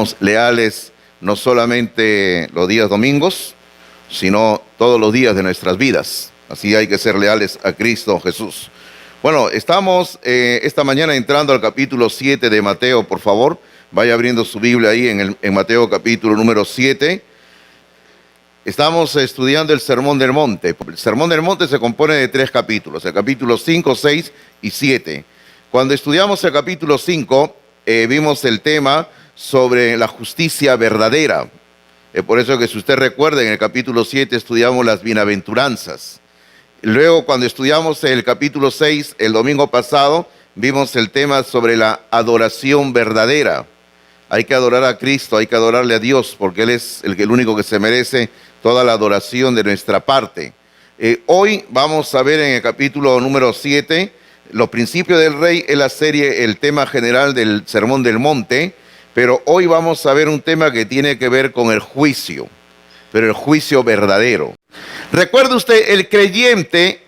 seamos leales no solamente los días domingos, sino todos los días de nuestras vidas. Así hay que ser leales a Cristo Jesús. Bueno, estamos esta mañana entrando al capítulo 7 de Mateo, por favor. Vaya abriendo su Biblia ahí en Mateo capítulo número 7. Estamos estudiando el Sermón del Monte. El Sermón del Monte se compone de 3 capítulos, el capítulo 5, 6 y 7. Cuando estudiamos el capítulo 5, vimos el tema sobre la justicia verdadera. Por eso que si usted recuerda, en el capítulo 7 estudiamos las bienaventuranzas. Luego, cuando estudiamos el capítulo 6, el domingo pasado, vimos el tema sobre la adoración verdadera. Hay que adorar a Cristo, hay que adorarle a Dios, porque Él es el único que se merece toda la adoración de nuestra parte. Hoy vamos a ver en el capítulo número 7, los principios del rey, es la serie, el tema general del Sermón del Monte, pero hoy vamos a ver un tema que tiene que ver con el juicio, pero el juicio verdadero. Recuerde usted, el creyente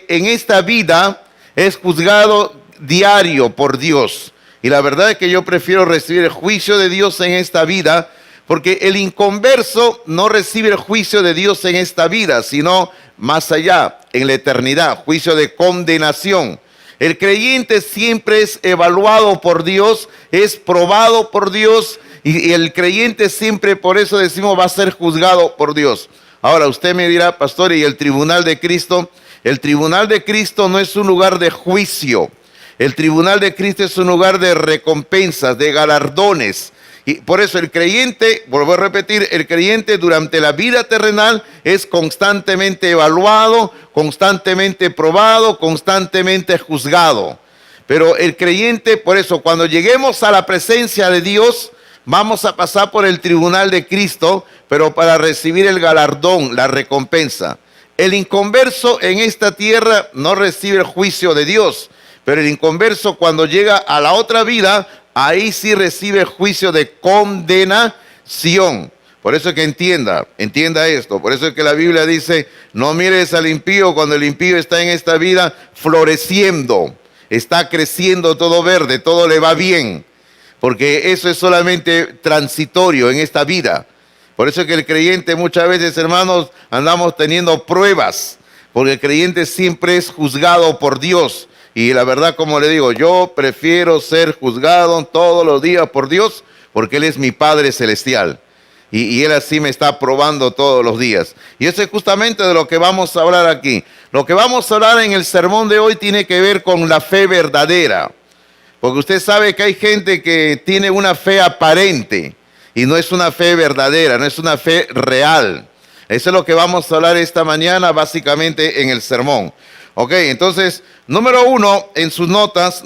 en esta vida es juzgado diario por Dios. Y la verdad es que yo prefiero recibir el juicio de Dios en esta vida, porque el inconverso no recibe el juicio de Dios en esta vida, sino más allá, en la eternidad, juicio de condenación. El creyente siempre es evaluado por Dios, es probado por Dios, y el creyente siempre, por eso decimos, va a ser juzgado por Dios. Ahora usted me dirá, pastor, ¿y el tribunal de Cristo? El tribunal de Cristo no es un lugar de juicio. El tribunal de Cristo es un lugar de recompensas, de galardones. Y por eso el creyente, vuelvo a repetir, el creyente durante la vida terrenal es constantemente evaluado, constantemente probado, constantemente juzgado. Pero el creyente, por eso, cuando lleguemos a la presencia de Dios, vamos a pasar por el tribunal de Cristo, pero para recibir el galardón, la recompensa. El inconverso en esta tierra no recibe el juicio de Dios, pero el inconverso cuando llega a la otra vida, ahí sí recibe juicio de condenación. Por eso es que entienda esto. Por eso es que la Biblia dice, no mires al impío cuando el impío está en esta vida floreciendo. Está creciendo todo verde, todo le va bien. Porque eso es solamente transitorio en esta vida. Por eso es que el creyente muchas veces, hermanos, andamos teniendo pruebas. Porque el creyente siempre es juzgado por Dios. Y la verdad, como le digo, yo prefiero ser juzgado todos los días por Dios, porque Él es mi Padre Celestial. Y Él así me está probando todos los días. Y eso es justamente de lo que vamos a hablar aquí. Lo que vamos a hablar en el sermón de hoy tiene que ver con la fe verdadera. Porque usted sabe que hay gente que tiene una fe aparente y no es una fe verdadera, no es una fe real. Eso es lo que vamos a hablar esta mañana básicamente en el sermón. Ok, entonces, número uno en sus notas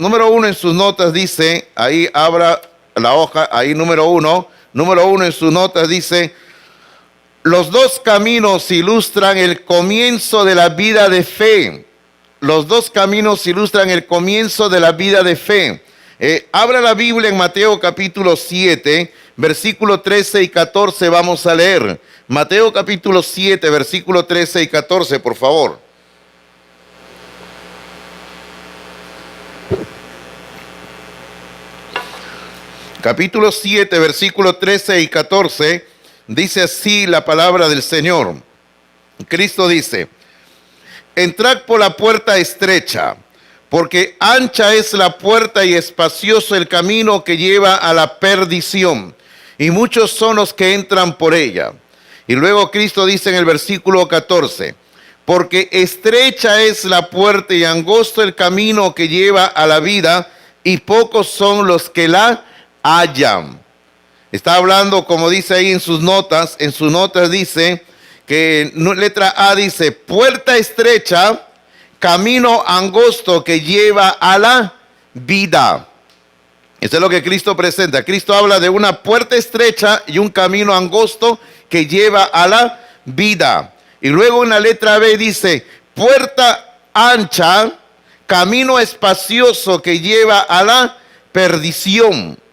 dice, ahí abra la hoja, ahí número uno en sus notas dice, los dos caminos ilustran el comienzo de la vida de fe. Los dos caminos ilustran el comienzo de la vida de fe. Abra la Biblia en Mateo capítulo 7, versículo 13 y 14 vamos a leer. Mateo capítulo 7, versículo 13 y 14, por favor. Capítulo 7, versículo 13 y 14, dice así la palabra del Señor. Cristo dice, entrad por la puerta estrecha, porque ancha es la puerta y espacioso el camino que lleva a la perdición, y muchos son los que entran por ella. Y luego Cristo dice en el versículo 14, porque estrecha es la puerta y angosto el camino que lleva a la vida, y pocos son los que la hallan. Está hablando, como dice ahí en sus notas dice que letra A dice, puerta estrecha, camino angosto que lleva a la vida. Eso es lo que Cristo presenta. Cristo habla de una puerta estrecha y un camino angosto que lleva a la vida. Y luego en la letra B dice, puerta ancha, camino espacioso que lleva a la perdición.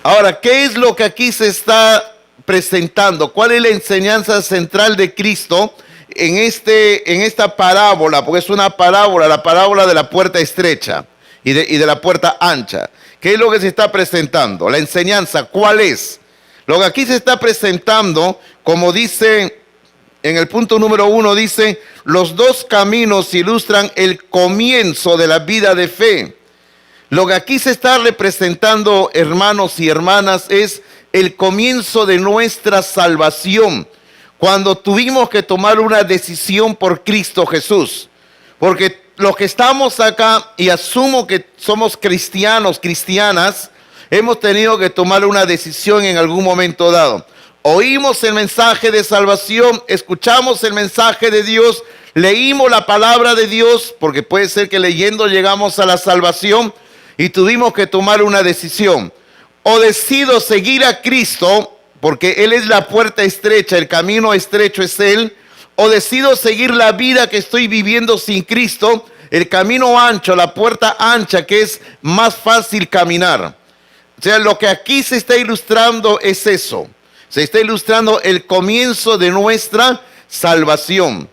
Ahora, ¿qué es lo que aquí se está presentando? ¿Cuál es la enseñanza central de Cristo en esta parábola? Porque es una parábola, la parábola de la puerta estrecha y de la puerta ancha. ¿Qué es lo que se está presentando? La enseñanza, ¿cuál es? Lo que aquí se está presentando, como dice en el punto número 1, dice, los dos caminos ilustran el comienzo de la vida de fe. Lo que aquí se está representando, hermanos y hermanas, es el comienzo de nuestra salvación, cuando tuvimos que tomar una decisión por Cristo Jesús. Porque los que estamos acá, y asumo que somos cristianos, cristianas, hemos tenido que tomar una decisión en algún momento dado. Oímos el mensaje de salvación, escuchamos el mensaje de Dios, leímos la palabra de Dios, porque puede ser que leyendo llegamos a la salvación y tuvimos que tomar una decisión. O decido seguir a Cristo, porque Él es la puerta estrecha, el camino estrecho es Él, o decido seguir la vida que estoy viviendo sin Cristo, el camino ancho, la puerta ancha, que es más fácil caminar. O sea, lo que aquí se está ilustrando es eso. Se está ilustrando el comienzo de nuestra salvación.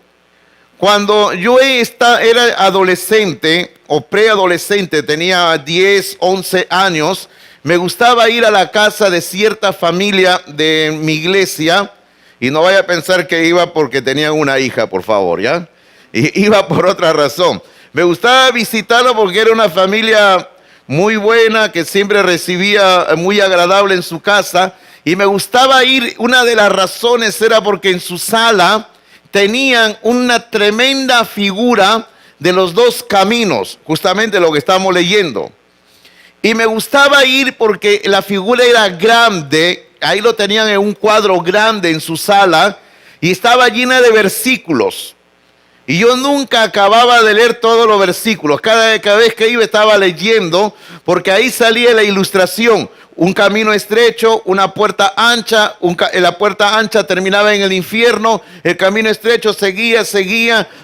Cuando yo era adolescente o preadolescente, tenía 10, 11 años, me gustaba ir a la casa de cierta familia de mi iglesia, y no vaya a pensar que iba porque tenía una hija, por favor, ¿ya? Y iba por otra razón. Me gustaba visitarlo porque era una familia muy buena, que siempre recibía muy agradable en su casa, y me gustaba ir. Una de las razones era porque en su sala tenían una tremenda figura de los dos caminos, justamente lo que estamos leyendo. Y me gustaba ir porque la figura era grande, ahí lo tenían en un cuadro grande en su sala, y estaba llena de versículos. Y yo nunca acababa de leer todos los versículos. Cada vez que iba estaba leyendo, porque ahí salía la ilustración. Un camino estrecho, una puerta ancha, la puerta ancha terminaba en el infierno, el camino estrecho seguía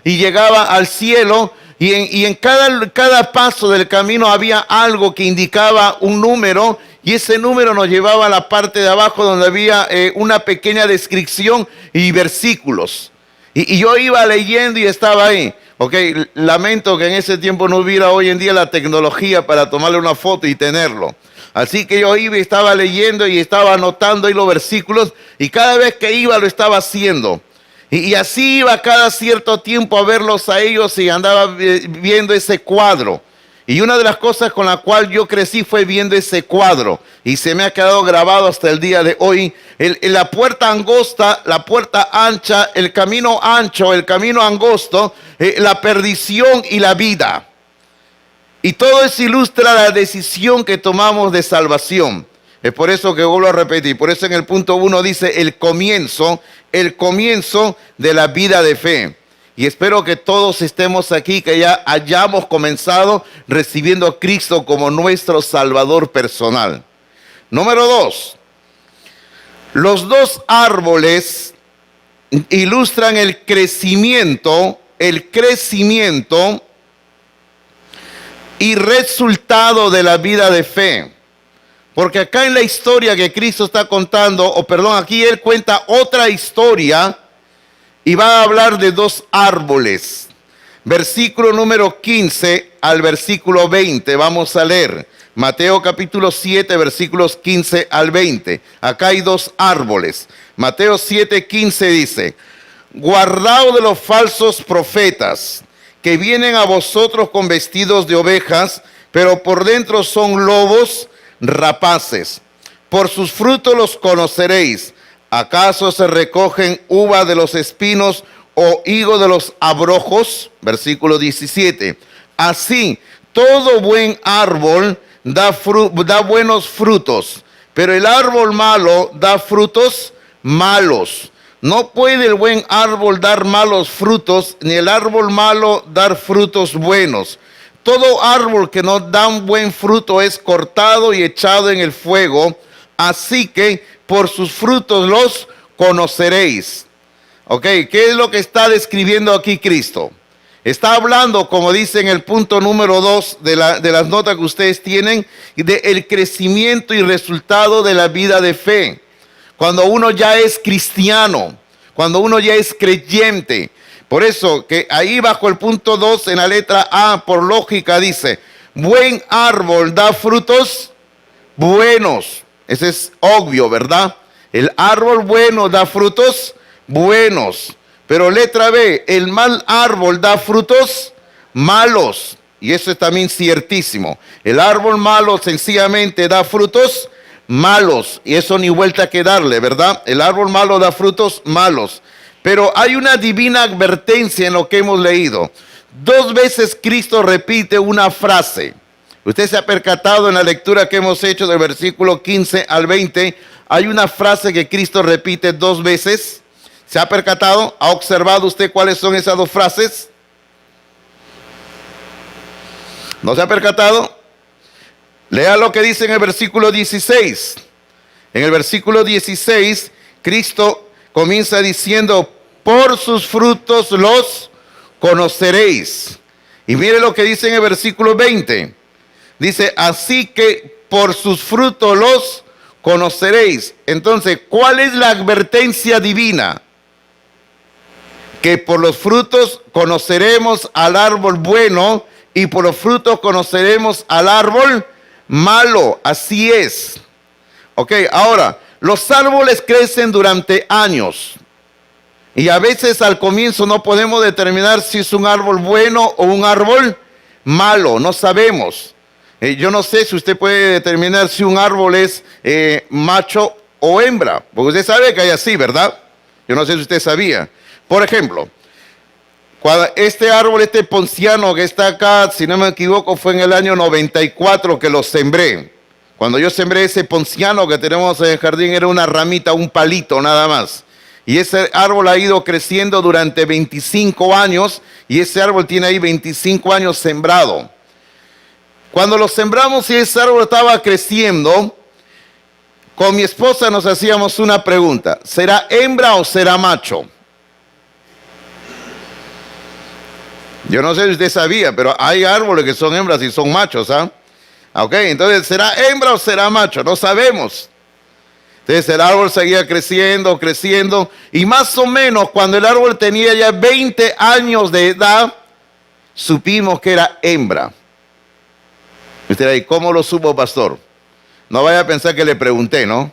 y llegaba al cielo. Y en cada paso del camino había algo que indicaba un número, y ese número nos llevaba a la parte de abajo donde había una pequeña descripción y versículos. Y yo iba leyendo y estaba ahí. Ok, lamento que en ese tiempo no hubiera hoy en día la tecnología para tomarle una foto y tenerlo. Así que yo iba y estaba leyendo y estaba anotando ahí los versículos, y cada vez que iba lo estaba haciendo. Y así iba cada cierto tiempo a verlos a ellos y andaba viendo ese cuadro. Y una de las cosas con la cual yo crecí fue viendo ese cuadro, y se me ha quedado grabado hasta el día de hoy. La puerta angosta, la puerta ancha, el camino ancho, el camino angosto, la perdición y la vida. Y todo eso ilustra la decisión que tomamos de salvación. Es por eso que vuelvo a repetir, por eso en el punto 1 dice el comienzo de la vida de fe. Y espero que todos estemos aquí, que ya hayamos comenzado recibiendo a Cristo como nuestro Salvador personal. Número 2. Los dos árboles ilustran el crecimiento y resultado de la vida de fe. Porque acá en la historia que Cristo está contando, aquí Él cuenta otra historia y va a hablar de dos árboles. Versículo número 15 al versículo 20, vamos a leer. Mateo capítulo 7, versículos 15 al 20. Acá hay dos árboles. Mateo 7, 15 dice: guardaos de los falsos profetas, que vienen a vosotros con vestidos de ovejas, pero por dentro son lobos rapaces. Por sus frutos los conoceréis. ¿Acaso se recogen uva de los espinos o higo de los abrojos? Versículo 17. Así, todo buen árbol da buenos frutos, pero el árbol malo da frutos malos. No puede el buen árbol dar malos frutos, ni el árbol malo dar frutos buenos. Todo árbol que no da un buen fruto es cortado y echado en el fuego. Así que por sus frutos los conoceréis. Ok, ¿qué es lo que está describiendo aquí Cristo? Está hablando, como dice en el punto número 2 de las notas que ustedes tienen, del crecimiento y resultado de la vida de fe. Cuando uno ya es cristiano, cuando uno ya es creyente. Por eso que ahí bajo el punto 2 en la letra A, por lógica dice: buen árbol da frutos buenos. Ese es obvio, ¿verdad? El árbol bueno da frutos buenos. Pero letra B, el mal árbol da frutos malos. Y eso es también ciertísimo. El árbol malo sencillamente da frutos malos. Y eso ni vuelta que darle, ¿verdad? El árbol malo da frutos malos. Pero hay una divina advertencia en lo que hemos leído. 2 veces Cristo repite una frase. Usted se ha percatado en la lectura que hemos hecho del versículo 15 al 20. Hay una frase que Cristo repite 2 veces. ¿Se ha percatado? ¿Ha observado usted cuáles son esas 2 frases? ¿No se ha percatado? Lea lo que dice en el versículo 16. En el versículo 16, Cristo comienza diciendo, por sus frutos los conoceréis. Y mire lo que dice en el versículo 20. Dice, así que por sus frutos los conoceréis. Entonces, ¿cuál es la advertencia divina? Que por los frutos conoceremos al árbol bueno y por los frutos conoceremos al árbol malo. Así es. Ok, ahora, los árboles crecen durante años. Y a veces al comienzo no podemos determinar si es un árbol bueno o un árbol malo. No sabemos. Yo no sé si usted puede determinar si un árbol es macho o hembra. Porque usted sabe que hay así, ¿verdad? Yo no sé si usted sabía. Por ejemplo, este árbol, este ponciano que está acá, si no me equivoco, fue en el año 94 que lo sembré. Cuando yo sembré ese ponciano que tenemos en el jardín, era una ramita, un palito nada más. Y ese árbol ha ido creciendo durante 25 años y ese árbol tiene ahí 25 años sembrado. Cuando lo sembramos y ese árbol estaba creciendo, con mi esposa nos hacíamos una pregunta: ¿será hembra o será macho? Yo no sé si usted sabía, pero hay árboles que son hembras y son machos, ¿ah? Ok, entonces, ¿será hembra o será macho? No sabemos. Entonces el árbol seguía creciendo, creciendo, y más o menos cuando el árbol tenía ya 20 años de edad, supimos que era hembra. Usted ahí, ¿cómo lo supo, pastor? No vaya a pensar que le pregunté, ¿no?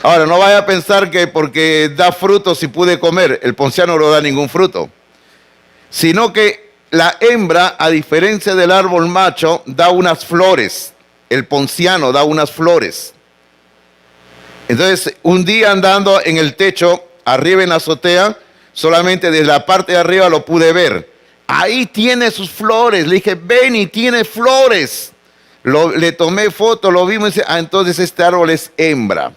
Ahora, no vaya a pensar que porque da frutos y pude comer, el ponciano no da ningún fruto. Sino que la hembra, a diferencia del árbol macho, da unas flores. El ponciano da unas flores. Entonces, un día andando en el techo, arriba en la azotea, solamente desde la parte de arriba lo pude ver. Ahí tiene sus flores. Le dije, ven, y tiene flores. Le tomé foto, lo vimos y dice, entonces este árbol es hembra.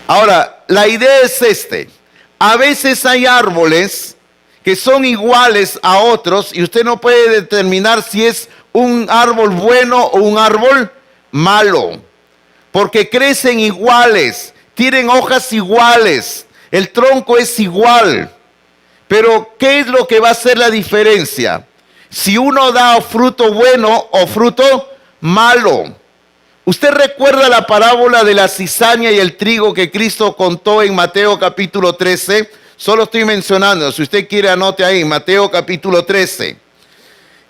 Ahora, la idea es a veces hay árboles que son iguales a otros y usted no puede determinar si es un árbol bueno o un árbol malo. Porque crecen iguales, tienen hojas iguales, el tronco es igual. Pero, ¿qué es lo que va a hacer la diferencia? Si uno da fruto bueno o fruto malo. ¿Usted recuerda la parábola de la cizaña y el trigo que Cristo contó en Mateo capítulo 13? Solo estoy mencionando, si usted quiere anote ahí, Mateo capítulo 13.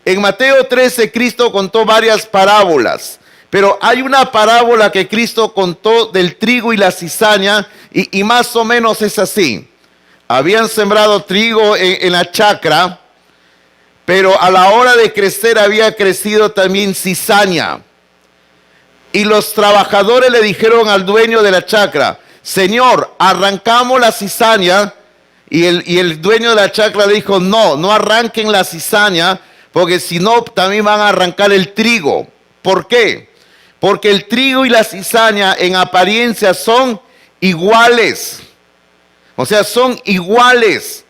En Mateo 13 Cristo contó varias parábolas. Pero hay una parábola que Cristo contó del trigo y la cizaña y más o menos es así. Habían sembrado trigo en la chacra, pero a la hora de crecer había crecido también cizaña. Y los trabajadores le dijeron al dueño de la chacra, Señor, arrancamos la cizaña. Y el dueño de la chacra le dijo, no arranquen la cizaña, porque si no también van a arrancar el trigo. ¿Por qué? Porque el trigo y la cizaña en apariencia son iguales. O sea, son iguales.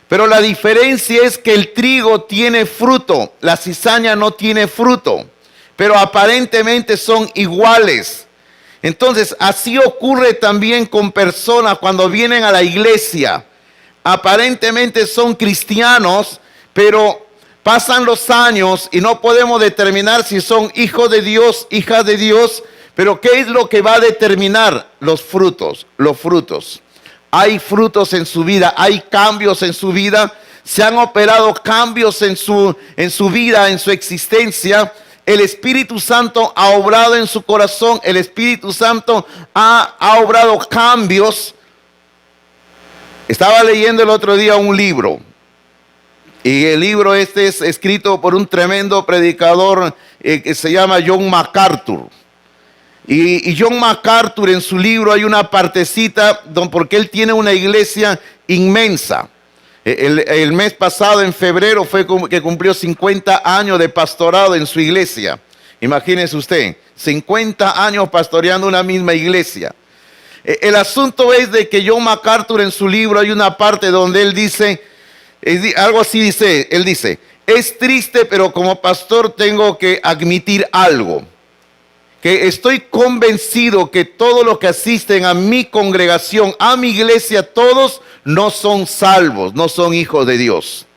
Pero la diferencia es que el trigo tiene fruto, la cizaña no tiene fruto. Pero aparentemente son iguales. Entonces, así ocurre también con personas cuando vienen a la iglesia. Aparentemente son cristianos, pero pasan los años y no podemos determinar si son hijos de Dios, hijas de Dios. Pero ¿qué es lo que va a determinar? Los frutos, los frutos. Hay frutos en su vida, hay cambios en su vida. Se han operado cambios en su vida, en su existencia. El Espíritu Santo ha obrado en su corazón, el Espíritu Santo ha obrado cambios. Estaba leyendo el otro día un libro, y el libro este es escrito por un tremendo predicador que se llama John MacArthur. Y John MacArthur, en su libro hay una partecita porque él tiene una iglesia inmensa. El mes pasado, en febrero, fue que cumplió 50 años de pastorado en su iglesia. Imagínese usted, 50 años pastoreando una misma iglesia. El asunto es de que John MacArthur, en su libro hay una parte donde él dice, algo así dice, él dice: es triste, pero como pastor tengo que admitir algo, que estoy convencido que todos los que asisten a mi congregación, a mi iglesia, todos no son salvos, no son hijos de Dios.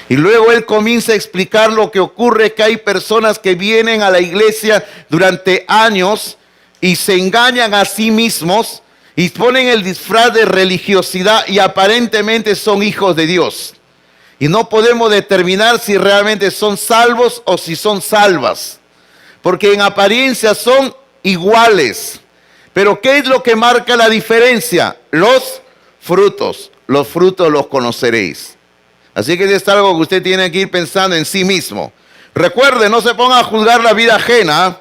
Y luego él comienza a explicar lo que ocurre, que hay personas que vienen a la iglesia durante años y se engañan a sí mismos y ponen el disfraz de religiosidad y aparentemente son hijos de Dios. Y no podemos determinar si realmente son salvos o si son salvas, porque en apariencia son iguales. Pero ¿qué es lo que marca la diferencia? Los frutos los conoceréis. Así que es algo que usted tiene que ir pensando en sí mismo. Recuerde, no se ponga a juzgar la vida ajena,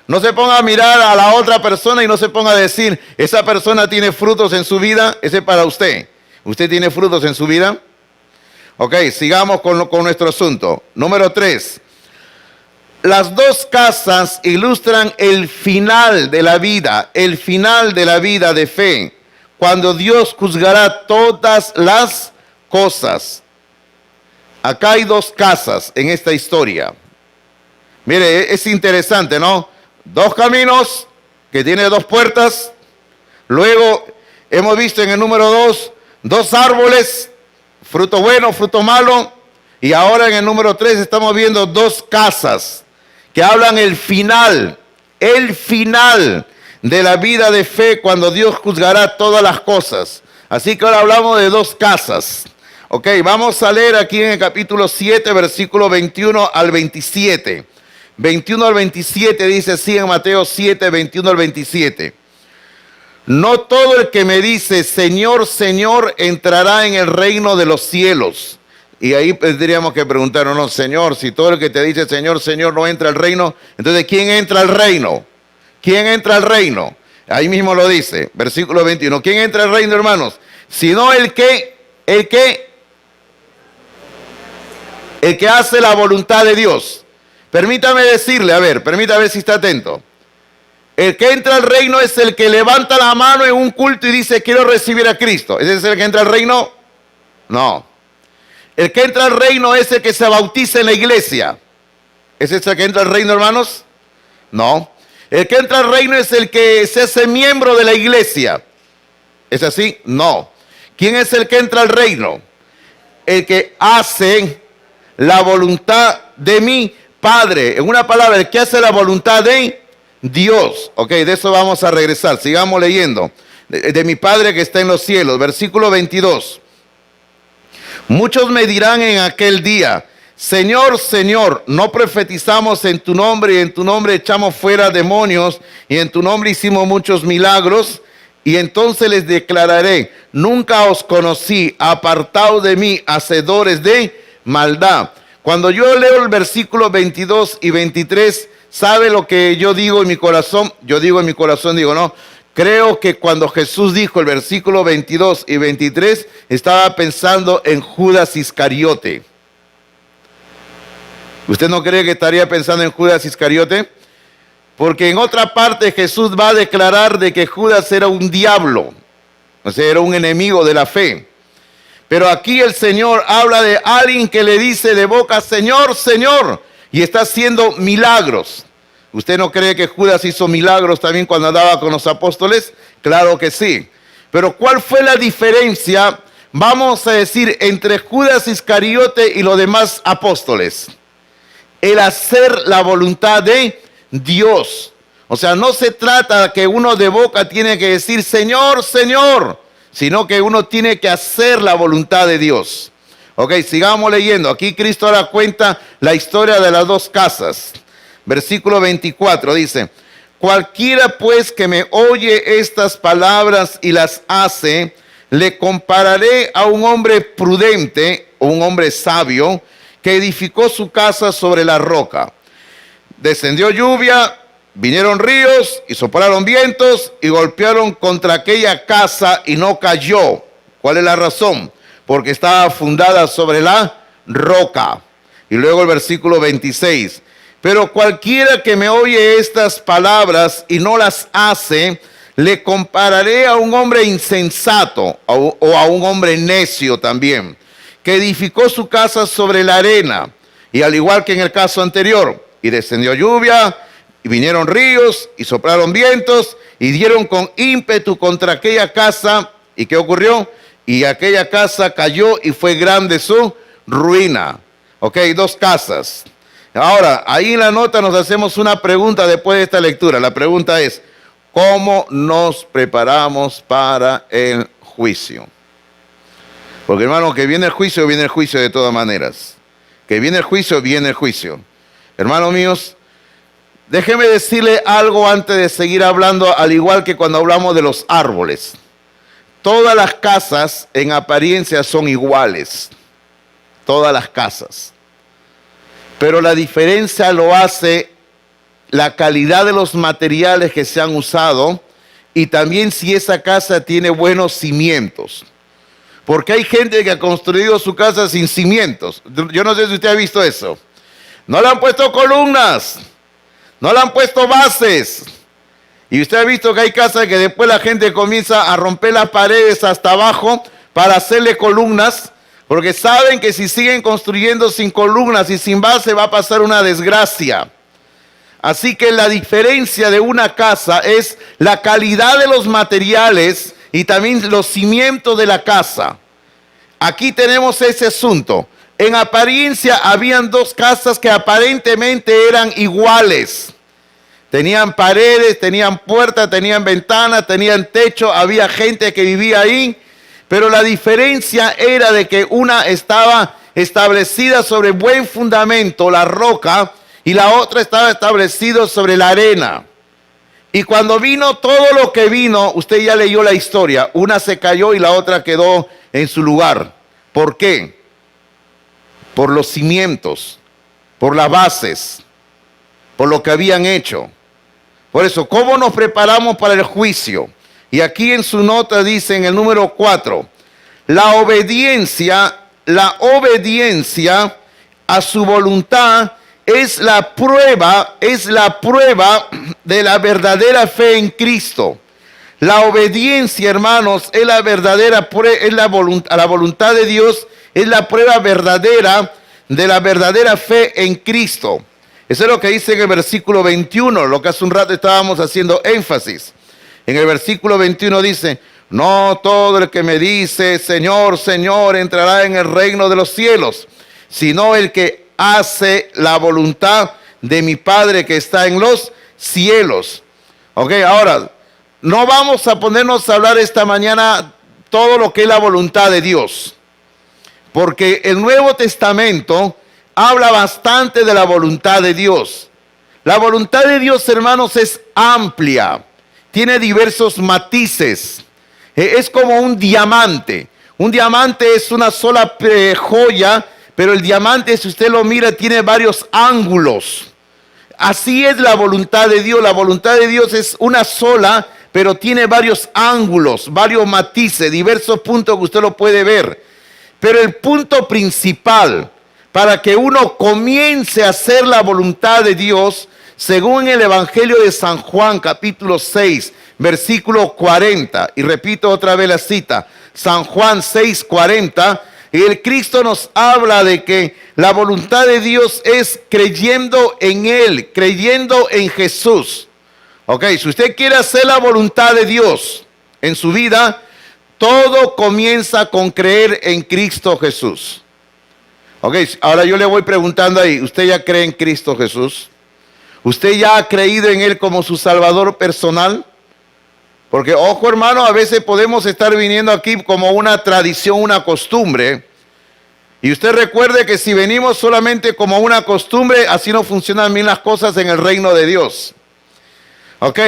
no se ponga a mirar a la otra persona y no se ponga a decir, esa persona tiene frutos en su vida. Ese es para usted. ¿Usted tiene frutos en su vida? Ok, sigamos con nuestro asunto. Número 3. Las dos casas ilustran el final de la vida de fe, cuando Dios juzgará todas las cosas. Acá hay dos casas en esta historia. Mire, es interesante, ¿no? Dos caminos que tienen dos puertas. Luego hemos visto en el número 2, dos árboles, fruto bueno, fruto malo. Y ahora en el número 3 estamos viendo dos casas que hablan el final de la vida de fe, cuando Dios juzgará todas las cosas. Así que ahora hablamos de dos casas. Ok, vamos a leer aquí en el capítulo 7, versículo 21 al 27. 21 al 27 dice así en Mateo 7, 21 al 27. No todo el que me dice, Señor, Señor, entrará en el reino de los cielos. Y ahí tendríamos que preguntarnos, no, Señor, si todo el que te dice, Señor, Señor, no entra al reino, entonces ¿quién entra al reino? ¿Quién entra al reino? Ahí mismo lo dice, versículo 21. ¿Quién entra al reino, hermanos? Sino el que hace la voluntad de Dios. Permítame decirle, permítame ver si está atento. El que entra al reino es el que levanta la mano en un culto y dice, quiero recibir a Cristo. ¿Ese es el que entra al reino? No. El que entra al reino es el que se bautiza en la iglesia. ¿Ese es el que entra al reino, hermanos? No. El que entra al reino es el que se hace miembro de la iglesia. ¿Es así? No. ¿Quién es el que entra al reino? El que hace la voluntad de mi Padre. En una palabra, el que hace la voluntad de Dios. Ok, de eso vamos a regresar. Sigamos leyendo. De mi Padre que está en los cielos. Versículo 22. Muchos me dirán en aquel día, Señor, Señor, ¿no profetizamos en tu nombre y en tu nombre echamos fuera demonios y en tu nombre hicimos muchos milagros? Y entonces les declararé, nunca os conocí, apartados de mí, hacedores de maldad. Cuando yo leo el versículo 22 y 23, ¿sabe lo que yo digo en mi corazón? Yo digo en mi corazón, no. Creo que cuando Jesús dijo el versículo 22 y 23, estaba pensando en Judas Iscariote. ¿Usted no cree que estaría pensando en Judas Iscariote? Porque en otra parte Jesús va a declarar de que Judas era un diablo, o sea, era un enemigo de la fe. Pero aquí el Señor habla de alguien que le dice de boca, Señor, Señor, y está haciendo milagros. ¿Usted no cree que Judas hizo milagros también cuando andaba con los apóstoles? Claro que sí. Pero ¿cuál fue la diferencia, vamos a decir, entre Judas Iscariote y los demás apóstoles? El hacer la voluntad de Dios. O sea, no se trata que uno de boca tiene que decir, Señor, Señor, sino que uno tiene que hacer la voluntad de Dios. Ok, sigamos leyendo. Aquí Cristo ahora cuenta la historia de las dos casas. Versículo 24 dice: cualquiera pues que me oye estas palabras y las hace, le compararé a un hombre prudente o un hombre sabio que edificó su casa sobre la roca. Descendió lluvia, vinieron ríos y soplaron vientos y golpearon contra aquella casa y no cayó. ¿Cuál es la razón? Porque estaba fundada sobre la roca. Y luego el versículo 26. Pero cualquiera que me oye estas palabras y no las hace, le compararé a un hombre insensato o a un hombre necio también, que edificó su casa sobre la arena. Y al igual que en el caso anterior, y descendió lluvia, y vinieron ríos, y soplaron vientos, y dieron con ímpetu contra aquella casa. ¿Y qué ocurrió? Y aquella casa cayó y fue grande su ruina. Ok, dos casas. Ahora, ahí en la nota nos hacemos una pregunta después de esta lectura. La pregunta es: ¿cómo nos preparamos para el juicio? Porque hermano, que viene el juicio de todas maneras. Que viene el juicio, viene el juicio. Hermanos míos, déjeme decirle algo antes de seguir hablando, al igual que cuando hablamos de los árboles. Todas las casas en apariencia son iguales. Todas las casas. Pero la diferencia lo hace la calidad de los materiales que se han usado y también si esa casa tiene buenos cimientos. Porque hay gente que ha construido su casa sin cimientos. Yo no sé si usted ha visto eso. No le han puesto columnas, no le han puesto bases. Y usted ha visto que hay casas que después la gente comienza a romper las paredes hasta abajo para hacerle columnas, porque saben que si siguen construyendo sin columnas y sin base va a pasar una desgracia. Así que la diferencia de una casa es la calidad de los materiales y también los cimientos de la casa. Aquí tenemos ese asunto. En apariencia habían dos casas que aparentemente eran iguales. Tenían paredes, tenían puertas, tenían ventanas, tenían techo, había gente que vivía ahí. Pero la diferencia era de que una estaba establecida sobre buen fundamento, la roca, y la otra estaba establecida sobre la arena. Y cuando vino todo lo que vino, usted ya leyó la historia, una se cayó y la otra quedó en su lugar. ¿Por qué? Por los cimientos, por las bases, por lo que habían hecho. Por eso, ¿cómo nos preparamos para el juicio? Y aquí en su nota dice en el número 4, la obediencia a su voluntad es la prueba de la verdadera fe en Cristo. La obediencia, hermanos, es la verdadera a la voluntad de Dios, es la prueba verdadera de la verdadera fe en Cristo. Eso es lo que dice en el versículo 21, lo que hace un rato estábamos haciendo énfasis. En el versículo 21 dice: no todo el que me dice Señor, Señor, entrará en el reino de los cielos, sino el que hace la voluntad de mi Padre que está en los cielos. Ok, ahora, no vamos a ponernos a hablar esta mañana todo lo que es la voluntad de Dios, porque el Nuevo Testamento habla bastante de la voluntad de Dios. La voluntad de Dios, hermanos, es amplia, tiene diversos matices, es como un diamante. Un diamante es una sola joya, pero el diamante, si usted lo mira, tiene varios ángulos. Así es la voluntad de Dios. La voluntad de Dios es una sola, pero tiene varios ángulos, varios matices, diversos puntos que usted lo puede ver. Pero el punto principal para que uno comience a hacer la voluntad de Dios, según el Evangelio de San Juan, capítulo 6, versículo 40, y repito otra vez la cita, San Juan 6, 40, el Cristo nos habla de que la voluntad de Dios es creyendo en Él, creyendo en Jesús. Ok, si usted quiere hacer la voluntad de Dios en su vida, todo comienza con creer en Cristo Jesús. Ok, ahora yo le voy preguntando ahí, ¿usted ya cree en Cristo Jesús? ¿Usted ya ha creído en Él como su Salvador personal? Porque, ojo hermano, a veces podemos estar viniendo aquí como una tradición, una costumbre, Y usted recuerde que si venimos solamente como una costumbre, así no funcionan bien las cosas en el reino de Dios. Ok,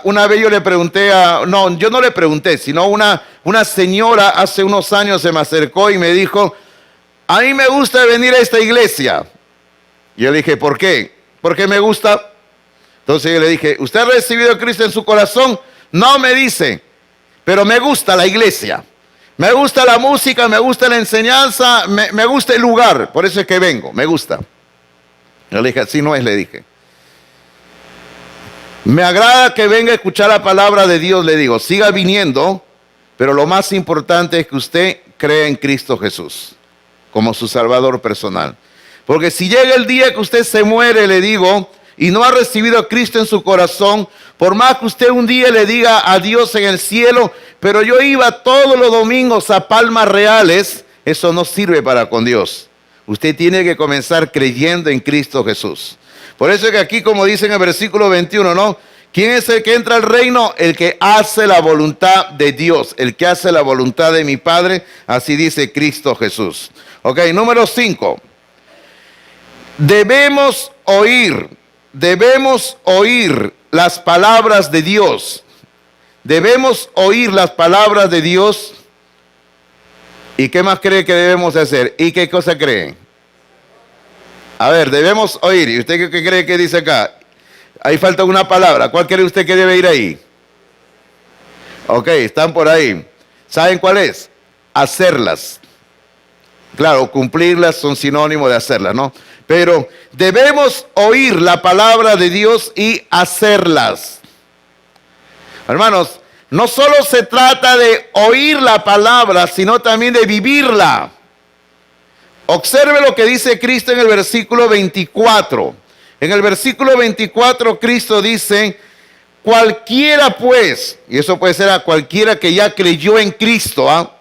una vez yo le pregunté yo no le pregunté, sino una señora hace unos años se me acercó y me dijo, a mí me gusta venir a esta iglesia. Y yo le dije, ¿por qué? Porque me gusta. Entonces yo le dije, ¿usted ha recibido a Cristo en su corazón? No, me dice, pero me gusta la iglesia. Me gusta la música, me gusta la enseñanza, me gusta el lugar. Por eso es que vengo, me gusta. Yo le dije, así no es, le dije. Me agrada que venga a escuchar la palabra de Dios, le digo, siga viniendo, pero lo más importante es que usted cree en Cristo Jesús como su Salvador personal. Porque si llega el día que usted se muere, le digo, y no ha recibido a Cristo en su corazón, por más que usted un día le diga a Dios en el cielo, pero yo iba todos los domingos a Palmas Reales, eso no sirve para con Dios. Usted tiene que comenzar creyendo en Cristo Jesús. Por eso es que aquí, como dice en el versículo 21, ¿no? ¿Quién es el que entra al reino? El que hace la voluntad de Dios, el que hace la voluntad de mi Padre, así dice Cristo Jesús. Ok, número 5. Debemos oír las palabras de Dios. Debemos oír las palabras de Dios. ¿Y qué más cree que debemos hacer? ¿Y qué cosa creen? A ver, debemos oír. ¿Y usted qué cree que dice acá? Ahí falta una palabra. ¿Cuál cree usted que debe ir ahí? Ok, están por ahí. ¿Saben cuál es? Hacerlas. Claro, cumplirlas son sinónimo de hacerlas, ¿no? Pero debemos oír la palabra de Dios y hacerlas. Hermanos, no solo se trata de oír la palabra, sino también de vivirla. Observe lo que dice Cristo en el versículo 24. En el versículo 24 Cristo dice, cualquiera pues, y eso puede ser a cualquiera que ya creyó en Cristo,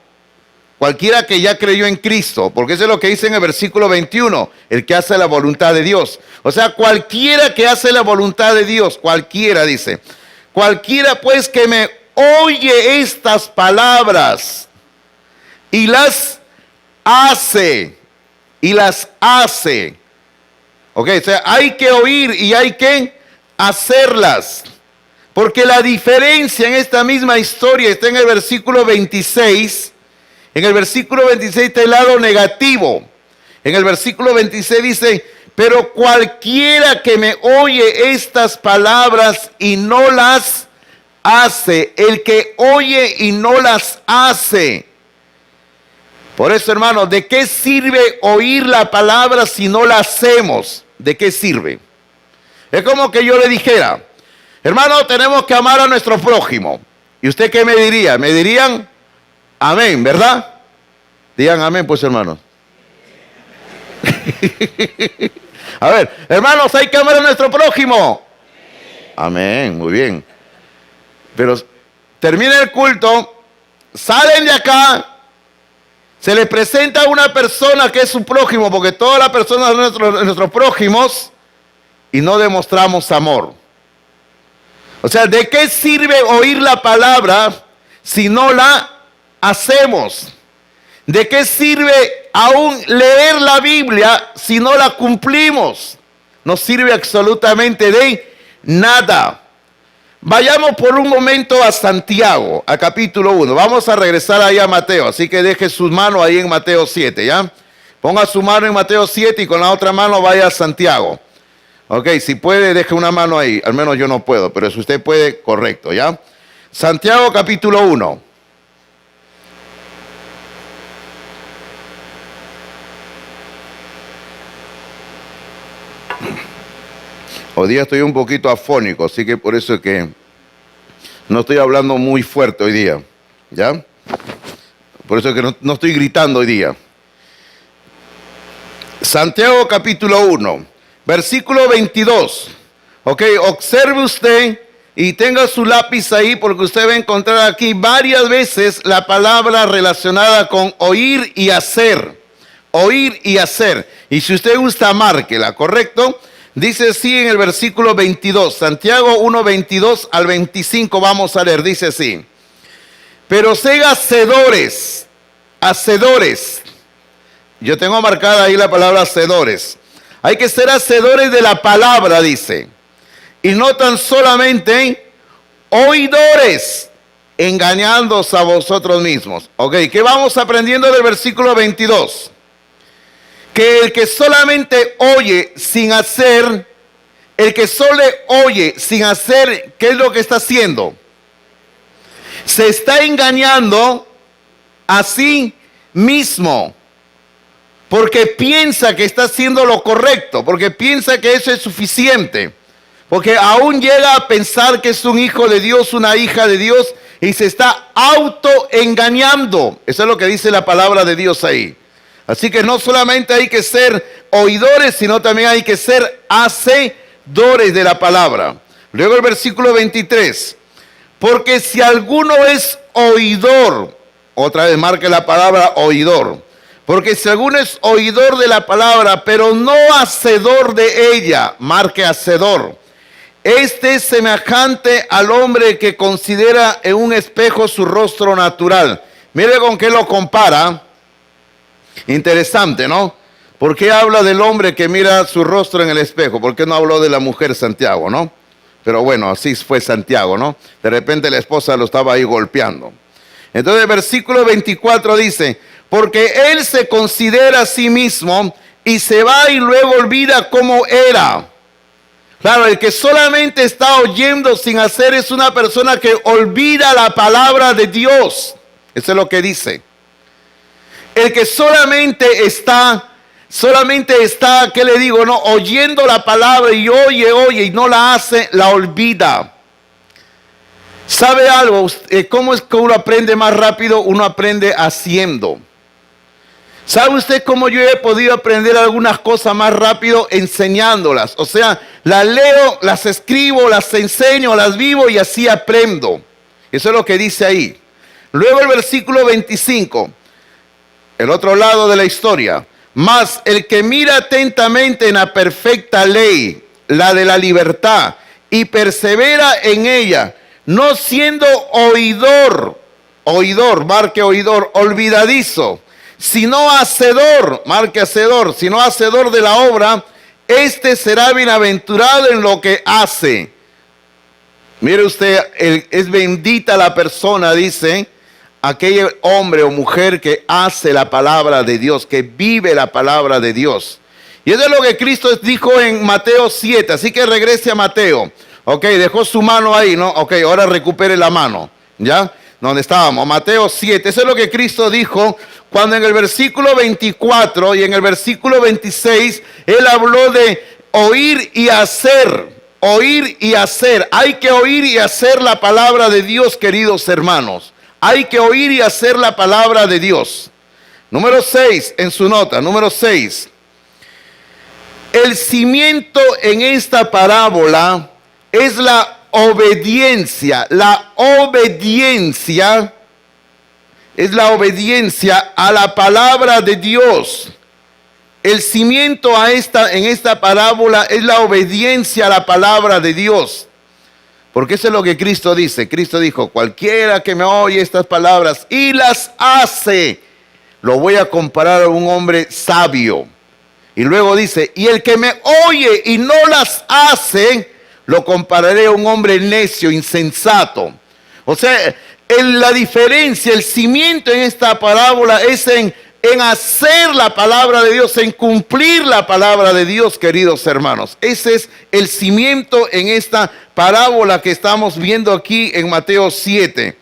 cualquiera que ya creyó en Cristo, porque eso es lo que dice en el versículo 21, el que hace la voluntad de Dios. O sea, cualquiera que hace la voluntad de Dios, cualquiera dice, cualquiera pues que me oye estas palabras y las hace, ok, o sea, hay que oír y hay que hacerlas, porque la diferencia en esta misma historia está en el versículo 26. En el versículo 26 está el lado negativo. En el versículo 26 dice, pero cualquiera que me oye estas palabras y no las hace, el que oye y no las hace. Por eso, hermano, ¿de qué sirve oír la palabra si no la hacemos? ¿De qué sirve? Es como que yo le dijera, hermano, tenemos que amar a nuestro prójimo. ¿Y usted qué me diría? Me dirían, amén, ¿verdad? Digan amén, pues, hermanos. A ver, hermanos, hay que amar a nuestro prójimo. Amén, muy bien. Pero termina el culto, salen de acá, se les presenta a una persona que es su prójimo, porque todas las personas son nuestros prójimos, y no demostramos amor. O sea, ¿de qué sirve oír la palabra si no la hacemos? ¿De qué sirve aún leer la Biblia si no la cumplimos? No sirve absolutamente de nada. Vayamos por un momento a Santiago, a capítulo 1. Vamos a regresar ahí a Mateo, así que deje sus manos ahí en Mateo 7, ¿ya? Ponga su mano en Mateo 7 y con la otra mano vaya a Santiago. Ok, si puede, deje una mano ahí. Al menos yo no puedo, pero si usted puede, correcto, ¿ya? Santiago capítulo 1. Hoy día estoy un poquito afónico, así que por eso es que no estoy hablando muy fuerte hoy día, ¿ya? Por eso es que no estoy gritando hoy día. Santiago capítulo 1, versículo 22. Ok, observe usted y tenga su lápiz ahí porque usted va a encontrar aquí varias veces la palabra relacionada con oír y hacer. Oír y hacer. Y si usted gusta, márquela, ¿correcto? Dice así en el versículo 22, Santiago 1, 22 al 25 vamos a leer, dice así. Pero sed hacedores Yo tengo marcada ahí la palabra hacedores. Hay que ser hacedores de la palabra, dice. Y no tan solamente oidores, engañándoos a vosotros mismos. Ok, ¿qué vamos aprendiendo del versículo 22? Que el que solamente oye sin hacer, el que solo oye sin hacer, ¿qué es lo que está haciendo? Se está engañando a sí mismo, porque piensa que está haciendo lo correcto, porque piensa que eso es suficiente, porque aún llega a pensar que es un hijo de Dios, una hija de Dios, y se está autoengañando. Eso es lo que dice la palabra de Dios ahí. Así que no solamente hay que ser oidores, sino también hay que ser hacedores de la palabra. Luego el versículo 23. Porque si alguno es oidor, otra vez marque la palabra oidor. Porque si alguno es oidor de la palabra, pero no hacedor de ella, marque hacedor. Este es semejante al hombre que considera en un espejo su rostro natural. Mire con qué lo compara. Interesante, ¿no? ¿Por qué habla del hombre que mira su rostro en el espejo? ¿Por qué no habló de la mujer Santiago, no? Pero bueno, así fue Santiago, ¿no? De repente la esposa lo estaba ahí golpeando. Entonces el versículo 24 dice, porque él se considera a sí mismo y se va y luego olvida cómo era. Claro, el que solamente está oyendo sin hacer es una persona que olvida la palabra de Dios. Eso es lo que dice. El que solamente está, ¿qué le digo? No, oyendo la palabra y oye y no la hace, la olvida. ¿Sabe algo? ¿Cómo es que uno aprende más rápido? Uno aprende haciendo. ¿Sabe usted cómo yo he podido aprender algunas cosas más rápido? Enseñándolas. O sea, las leo, las escribo, las enseño, las vivo y así aprendo. Eso es lo que dice ahí. Luego el versículo 25. El otro lado de la historia. Mas el que mira atentamente en la perfecta ley, la de la libertad, y persevera en ella, no siendo oidor, marque oidor, olvidadizo, sino hacedor, marque hacedor, sino hacedor de la obra, este será bienaventurado en lo que hace. Mire usted, es bendita la persona, dice, aquel hombre o mujer que hace la palabra de Dios, que vive la palabra de Dios. Y eso es lo que Cristo dijo en Mateo 7, así que regrese a Mateo. Ok, dejó su mano ahí, ¿no? Ok, ahora recupere la mano, ¿ya? Donde estábamos, Mateo 7. Eso es lo que Cristo dijo cuando en el versículo 24 y en el versículo 26, Él habló de oír y hacer. Oír y hacer. Hay que oír y hacer la palabra de Dios, queridos hermanos. Hay que oír y hacer la palabra de Dios. Número 6, en su nota, número 6. El cimiento en esta parábola es la obediencia. La obediencia es la obediencia a la palabra de Dios. El cimiento en esta parábola es la obediencia a la palabra de Dios. Porque eso es lo que Cristo dice. Cristo dijo, cualquiera que me oye estas palabras y las hace, lo voy a comparar a un hombre sabio. Y luego dice, y el que me oye y no las hace, lo compararé a un hombre necio, insensato. O sea, la diferencia, el cimiento en esta parábola es en hacer la palabra de Dios, en cumplir la palabra de Dios, queridos hermanos. Ese es el cimiento en esta parábola que estamos viendo aquí en Mateo 7.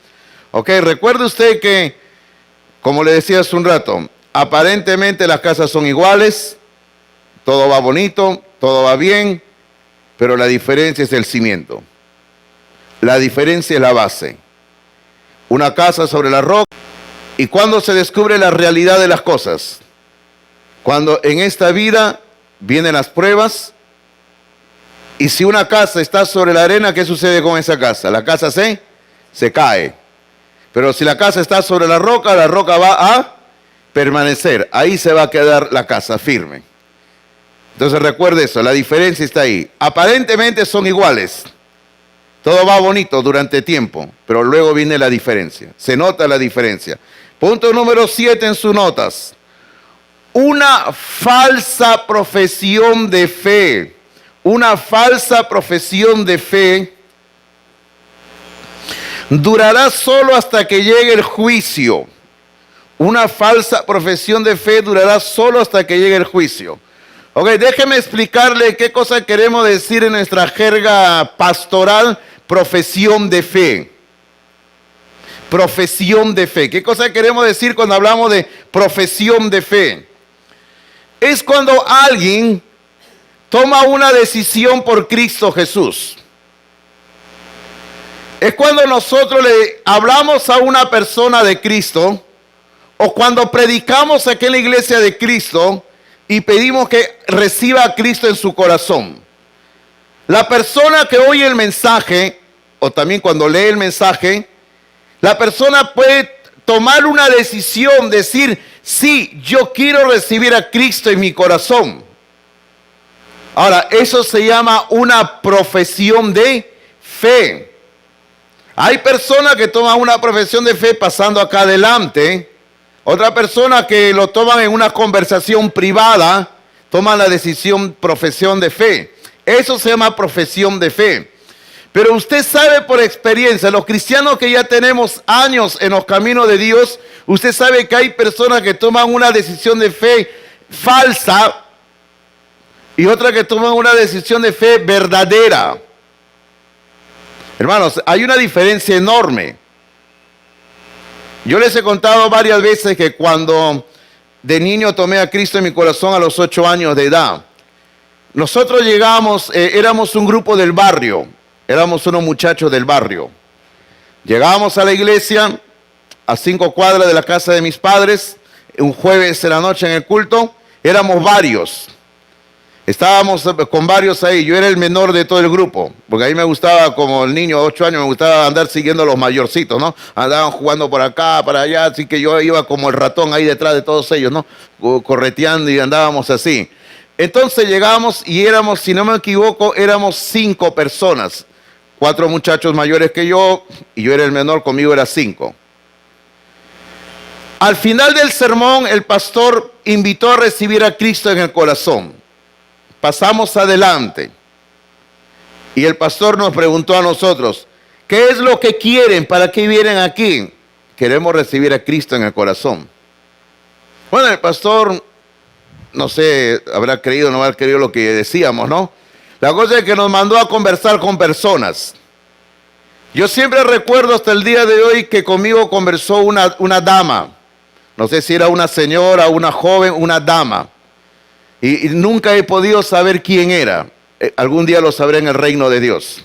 Ok, recuerde usted que, como le decía hace un rato, aparentemente las casas son iguales, todo va bonito, todo va bien, pero la diferencia es el cimiento. La diferencia es la base. Una casa sobre la roca. ¿Y cuándo se descubre la realidad de las cosas? Cuando en esta vida vienen las pruebas. Y si una casa está sobre la arena, ¿qué sucede con esa casa? La casa se cae. Pero si la casa está sobre la roca va a permanecer. Ahí se va a quedar la casa firme. Entonces recuerde eso, la diferencia está ahí. Aparentemente son iguales. Todo va bonito durante tiempo, pero luego viene la diferencia. Se nota la diferencia. Punto número 7 en sus notas. una falsa profesión de fe. Una falsa profesión de fe durará solo hasta que llegue el juicio. Una falsa profesión de fe durará solo hasta que llegue el juicio. Ok, déjeme explicarle qué cosa queremos decir en nuestra jerga pastoral, profesión de fe. Profesión de fe. ¿Qué cosa queremos decir cuando hablamos de profesión de fe? Es cuando alguien toma una decisión por Cristo Jesús. Es cuando nosotros le hablamos a una persona de Cristo, o cuando predicamos aquí en la iglesia de Cristo y pedimos que reciba a Cristo en su corazón. La persona que oye el mensaje, o también cuando lee el mensaje, la persona puede tomar una decisión, decir, sí, yo quiero recibir a Cristo en mi corazón. Ahora, eso se llama una profesión de fe. Hay personas que toman una profesión de fe pasando acá adelante. Otra persona que lo toman en una conversación privada, toman la decisión, profesión de fe. Eso se llama profesión de fe. Pero usted sabe por experiencia, los cristianos que ya tenemos años en los caminos de Dios, usted sabe que hay personas que toman una decisión de fe falsa y otras que toman una decisión de fe verdadera. Hermanos, hay una diferencia enorme. Yo les he contado varias veces que cuando de niño tomé a Cristo en mi corazón a los 8 años de edad, nosotros llegamos, éramos un grupo del barrio, éramos unos muchachos del barrio. Llegábamos a la iglesia a 5 cuadras de la casa de mis padres, un jueves en la noche en el culto, éramos varios. Estábamos con varios ahí, yo era el menor de todo el grupo, porque a mí me gustaba, como el niño de 8 años, me gustaba andar siguiendo a los mayorcitos, ¿no? Andaban jugando por acá, para allá, así que yo iba como el ratón ahí detrás de todos ellos, ¿no? Correteando y andábamos así. Entonces llegamos y éramos, si no me equivoco, éramos 5 personas. 4 muchachos mayores que yo, y yo era el menor, conmigo era 5. Al final del sermón, el pastor invitó a recibir a Cristo en el corazón. Pasamos adelante y el pastor nos preguntó a nosotros, ¿qué es lo que quieren? ¿Para qué vienen aquí? Queremos recibir a Cristo en el corazón. Bueno, el pastor, no sé, habrá creído o no habrá creído lo que decíamos, ¿no? La cosa es que nos mandó a conversar con personas. Yo siempre recuerdo hasta el día de hoy que conmigo conversó una dama. No sé si era una señora, una joven, una dama. Y nunca he podido saber quién era. Algún día lo sabré en el reino de Dios.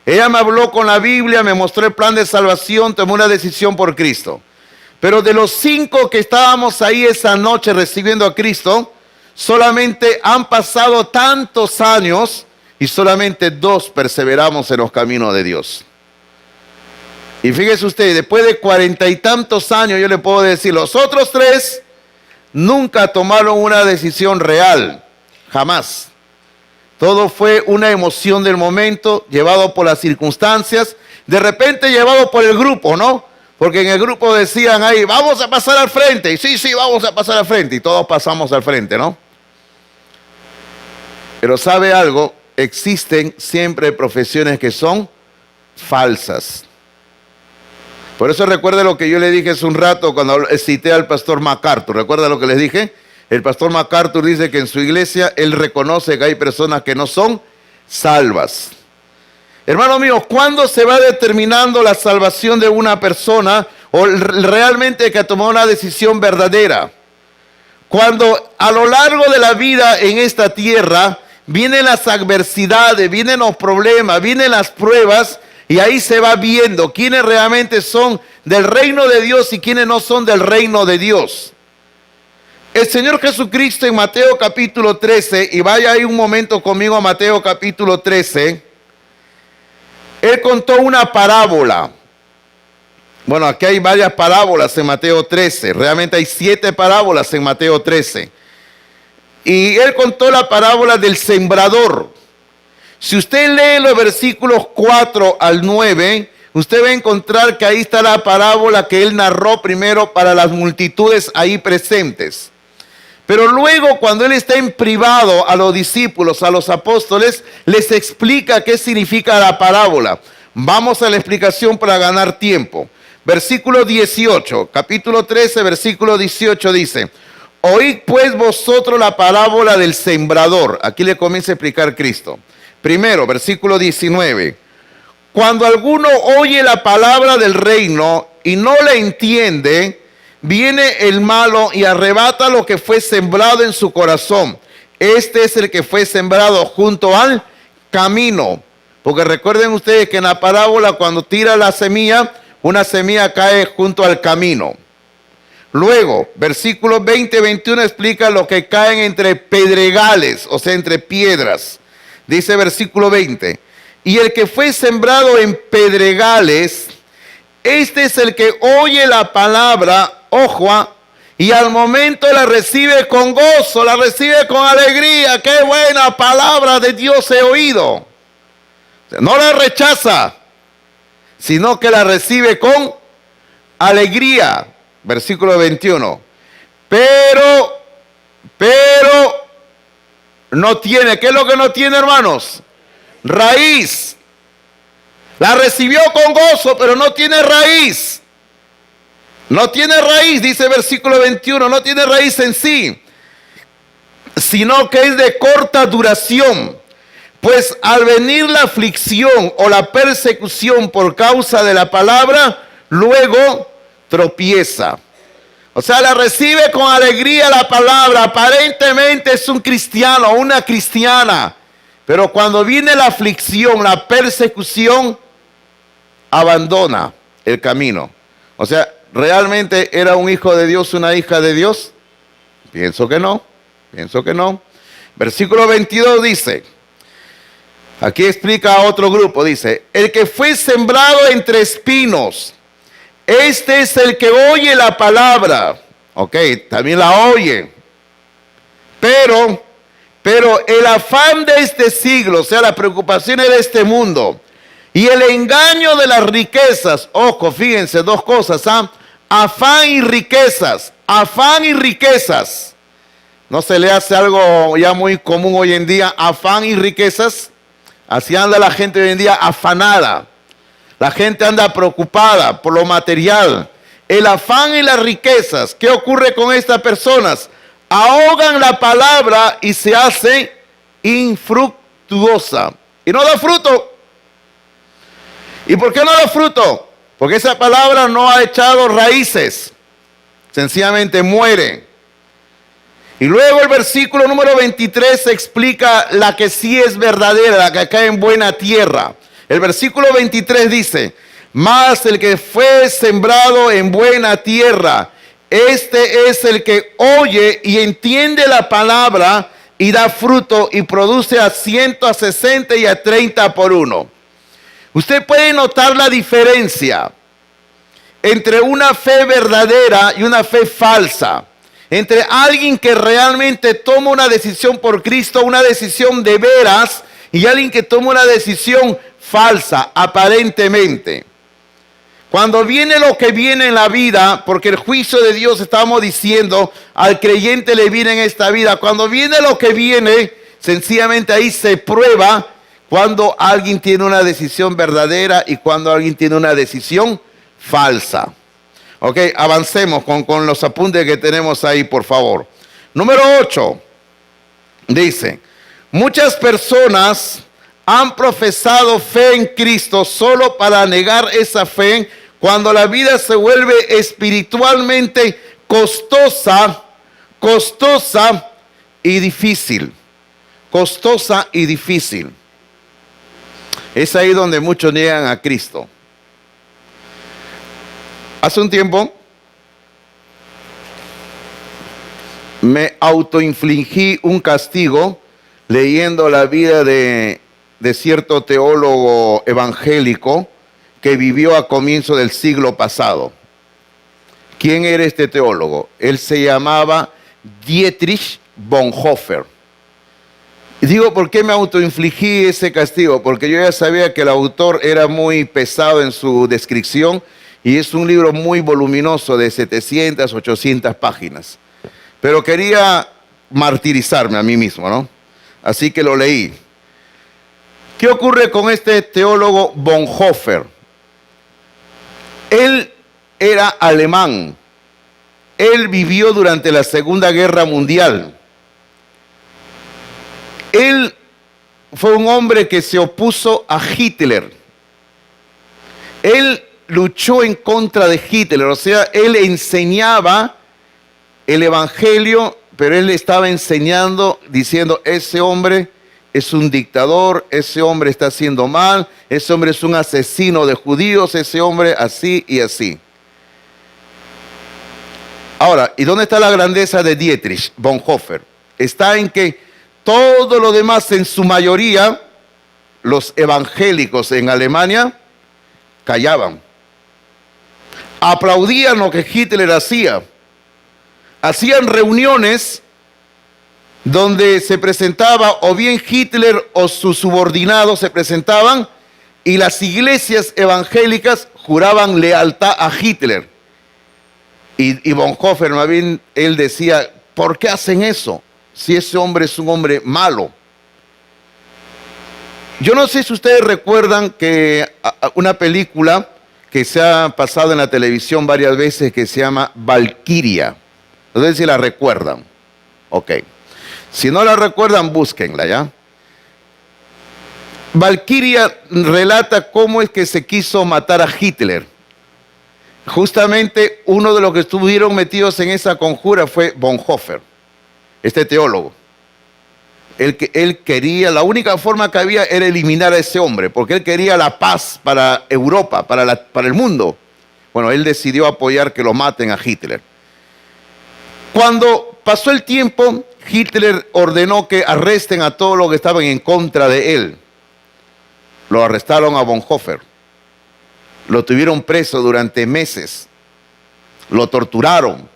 Ella me habló con la Biblia, me mostró el plan de salvación, tomó una decisión por Cristo. Pero de los 5 que estábamos ahí esa noche recibiendo a Cristo, solamente han pasado tantos años y solamente 2 perseveramos en los caminos de Dios. Y fíjese usted, después de 40 y tantos años, yo le puedo decir, los otros 3 nunca tomaron una decisión real, jamás. Todo fue una emoción del momento, llevado por las circunstancias, de repente llevado por el grupo, ¿no? Porque en el grupo decían ahí, vamos a pasar al frente, y sí, vamos a pasar al frente, y todos pasamos al frente, ¿no? Pero ¿sabe algo? Existen siempre profesiones que son falsas. Por eso recuerde lo que yo le dije hace un rato cuando cité al pastor MacArthur. ¿Recuerda lo que les dije? El pastor MacArthur dice que en su iglesia él reconoce que hay personas que no son salvas. Hermanos míos, ¿cuándo se va determinando la salvación de una persona o realmente que ha tomado una decisión verdadera? Cuando a lo largo de la vida en esta tierra vienen las adversidades, vienen los problemas, vienen las pruebas. Y ahí se va viendo quiénes realmente son del reino de Dios y quiénes no son del reino de Dios. El Señor Jesucristo en Mateo capítulo 13, y vaya ahí un momento conmigo a Mateo capítulo 13, Él contó una parábola. Bueno, aquí hay varias parábolas en Mateo 13, realmente hay 7 parábolas en Mateo 13. Y Él contó la parábola del sembrador. Si usted lee los versículos 4 al 9, usted va a encontrar que ahí está la parábola que él narró primero para las multitudes ahí presentes. Pero luego, cuando Él está en privado a los discípulos, a los apóstoles, les explica qué significa la parábola. Vamos a la explicación para ganar tiempo. Versículo 18, capítulo 13, versículo 18 dice: oíd pues vosotros la parábola del sembrador. Aquí le comienza a explicar Cristo. Primero, versículo 19. Cuando alguno oye la palabra del reino y no la entiende, viene el malo y arrebata lo que fue sembrado en su corazón. Este es el que fue sembrado junto al camino. Porque recuerden ustedes que en la parábola, cuando tira la semilla, una semilla cae junto al camino. Luego, versículos 20 y 21 explica lo que caen entre pedregales, o sea, entre piedras. Dice versículo 20: y el que fue sembrado en pedregales, este es el que oye la palabra, ojo, y al momento la recibe con gozo, la recibe con alegría. ¡Qué buena palabra de Dios he oído! No la rechaza, sino que la recibe con alegría. Versículo 21. Pero no tiene. ¿Qué es lo que no tiene, hermanos? Raíz. La recibió con gozo, pero no tiene raíz. No tiene raíz, dice versículo 21. No tiene raíz en sí, sino que es de corta duración. Pues al venir la aflicción o la persecución por causa de la palabra, luego tropieza. O sea, la recibe con alegría la palabra. Aparentemente es un cristiano, una cristiana. Pero cuando viene la aflicción, la persecución, abandona el camino. O sea, ¿realmente era un hijo de Dios, una hija de Dios? Pienso que no. Versículo 22 dice, aquí explica a otro grupo, dice: el que fue sembrado entre espinos, este es el que oye la palabra. Ok, también la oye. Pero el afán de este siglo, o sea, las preocupaciones de este mundo y el engaño de las riquezas, ojo, fíjense, dos cosas, afán y riquezas. ¿No se le hace algo ya muy común hoy en día, afán y riquezas? Así anda la gente hoy en día, afanada. La gente anda preocupada por lo material. El afán y las riquezas. ¿Qué ocurre con estas personas? Ahogan la palabra y se hace infructuosa. Y no da fruto. ¿Y por qué no da fruto? Porque esa palabra no ha echado raíces. Sencillamente muere. Y luego el versículo número 23 explica la que sí es verdadera, la que cae en buena tierra. El versículo 23 dice: mas el que fue sembrado en buena tierra, este es el que oye y entiende la palabra y da fruto y produce a 100, a 60 y a 30 por uno. Usted puede notar la diferencia entre una fe verdadera y una fe falsa. Entre alguien que realmente toma una decisión por Cristo, una decisión de veras, y alguien que toma una decisión falsa, aparentemente. Cuando viene lo que viene en la vida, porque el juicio de Dios, estamos diciendo, al creyente le viene en esta vida. Cuando viene lo que viene, sencillamente ahí se prueba cuando alguien tiene una decisión verdadera y cuando alguien tiene una decisión falsa. Ok, avancemos con los apuntes que tenemos ahí, por favor. Número 8, dice: muchas personas han profesado fe en Cristo solo para negar esa fe cuando la vida se vuelve espiritualmente costosa y difícil. Costosa y difícil. Es ahí donde muchos niegan a Cristo. Hace un tiempo me autoinfligí un castigo leyendo la vida de cierto teólogo evangélico que vivió a comienzo del siglo pasado. ¿Quién era este teólogo? Él se llamaba Dietrich Bonhoeffer. Y digo, ¿por qué me autoinfligí ese castigo? Porque yo ya sabía que el autor era muy pesado en su descripción y es un libro muy voluminoso de 700, 800 páginas. Pero quería martirizarme a mí mismo, ¿no? Así que lo leí. ¿Qué ocurre con este teólogo Bonhoeffer? Él era alemán. Él vivió durante la Segunda Guerra Mundial. Él fue un hombre que se opuso a Hitler. Él luchó en contra de Hitler, o sea, él enseñaba el evangelio, pero él estaba enseñando, diciendo, ese hombre es un dictador, ese hombre está haciendo mal, ese hombre es un asesino de judíos, ese hombre así y así. Ahora, ¿y dónde está la grandeza de Dietrich Bonhoeffer? Está en que todo lo demás, en su mayoría, los evangélicos en Alemania, callaban. Aplaudían lo que Hitler hacía. Hacían reuniones donde se presentaba o bien Hitler o sus subordinados se presentaban y las iglesias evangélicas juraban lealtad a Hitler. Y Bonhoeffer, más bien, él decía, ¿por qué hacen eso? Si ese hombre es un hombre malo. Yo no sé si ustedes recuerdan que una película que se ha pasado en la televisión varias veces que se llama Valquiria. No sé si la recuerdan. Ok. Si no la recuerdan, búsquenla, ¿ya? Valquiria relata cómo es que se quiso matar a Hitler. Justamente uno de los que estuvieron metidos en esa conjura fue Bonhoeffer, este teólogo. Él quería, la única forma que había era eliminar a ese hombre, porque él quería la paz para Europa, para el mundo. Bueno, él decidió apoyar que lo maten a Hitler. Cuando pasó el tiempo, Hitler ordenó que arresten a todos los que estaban en contra de él. Lo arrestaron a Bonhoeffer. Lo tuvieron preso durante meses. Lo torturaron.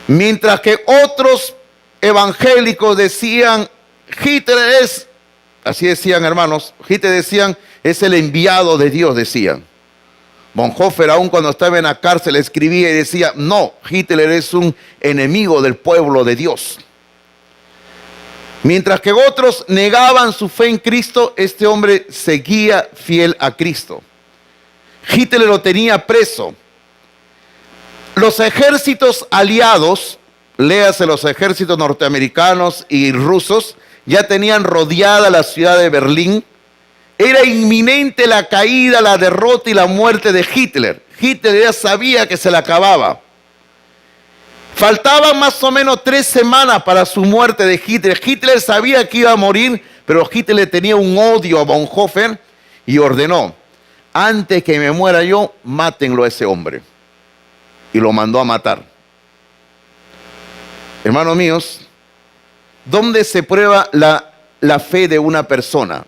Mientras que otros evangélicos decían, Hitler es, así decían hermanos, Hitler decían, es el enviado de Dios, decían. Bonhoeffer, aún cuando estaba en la cárcel, escribía y decía, no, Hitler es un enemigo del pueblo de Dios. Mientras que otros negaban su fe en Cristo, este hombre seguía fiel a Cristo. Hitler lo tenía preso. Los ejércitos aliados, léase los ejércitos norteamericanos y rusos, ya tenían rodeada la ciudad de Berlín. Era inminente la caída, la derrota y la muerte de Hitler. Hitler ya sabía que se le acababa. Faltaban más o menos 3 semanas para su muerte de Hitler. Hitler sabía que iba a morir, pero Hitler tenía un odio a Bonhoeffer y ordenó, antes que me muera yo, mátenlo a ese hombre. Y lo mandó a matar. Hermanos míos, ¿dónde se prueba la fe de una persona